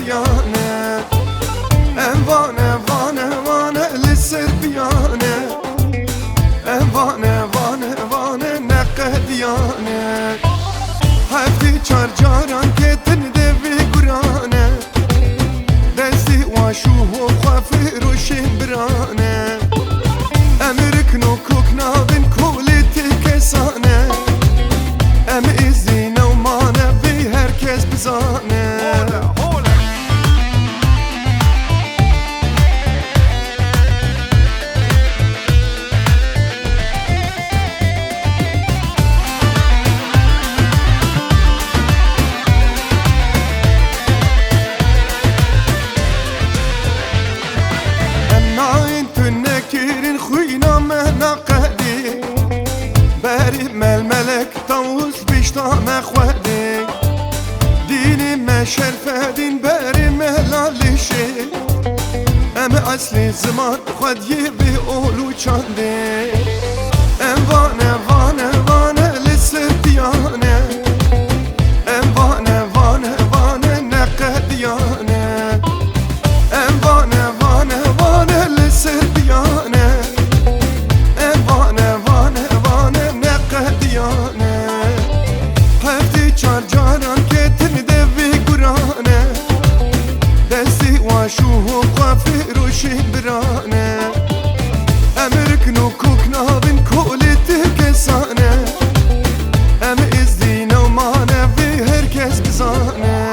دیانه وانه وانه وانه لسر بیانه وانه وانه وانه نقه دیانه هفتی چار جاران که تن دوی گرانه دستی واشوه و خوافی روشن برانه امرکنو کوک نابن کولیتی کسانه ام ازینه و مانه بی هرکس بزانه الملك طوس بيشطام اخوادي ديني ما شرفه دين باري مهلال شي اما اصلي الزمان خد يبي اولو چاندي ام وانا وانا وانا لسه ديانه ام وانا وانا وانا نقه ديانه ام وانا وانا وانا لسه ديانه هفتی چار جانان که تن دوی گرانه دستی واشوه و خوافی روشی برانه امرکنو کوک نابن کولیتی کسانه ام ازدینه و مانه وی هرکس بزانه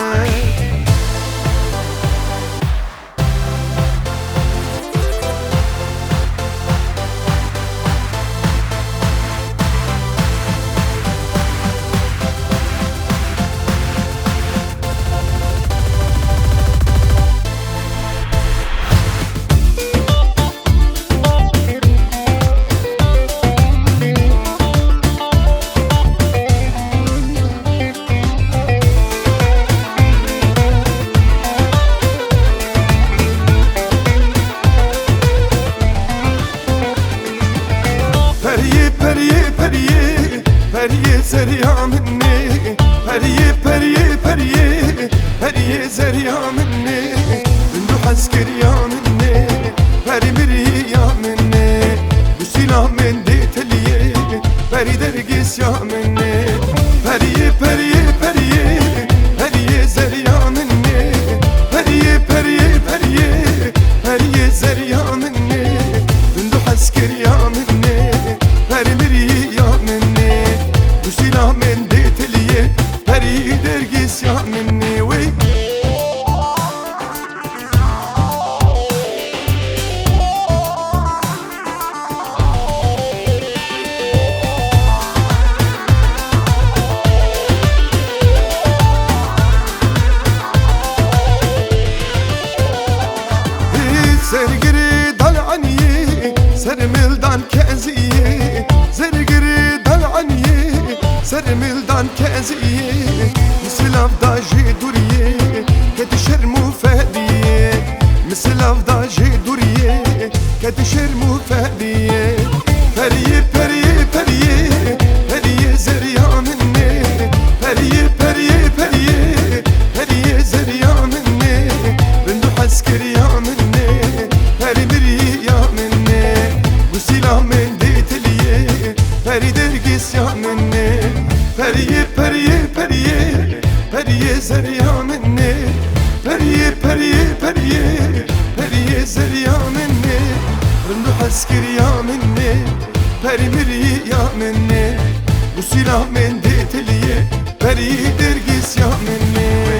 پریه زریا منی پریه زریا منی بندو حسکریا منی پری مریا منی بسیلا من دیتلیه پری درگیس یا منی پریه زریا منی پریه زریا منی بندو حسکریا منی پری مریا منی بسیلا من دیتلیه پری درگیس یا منی وی زرگری دلعنیه سرملدان کزیه زرگری دلعنیه سرملدان کزیه مثل افداجی دوریه کت شرمو فهدیه مثل افداجی دوریه کت شرمو فهدیه پریه پریه پریه پریه زریا منه پریه زریا منه بندو حسکریا منه پری مریا منه بسیلا من دیتلیه پری درگیس یا منه پریه زریا منه پریه زریا منه بندو حسکریا منه پری مریا منه بسیلا من دیتلیه پری درگیس یا منه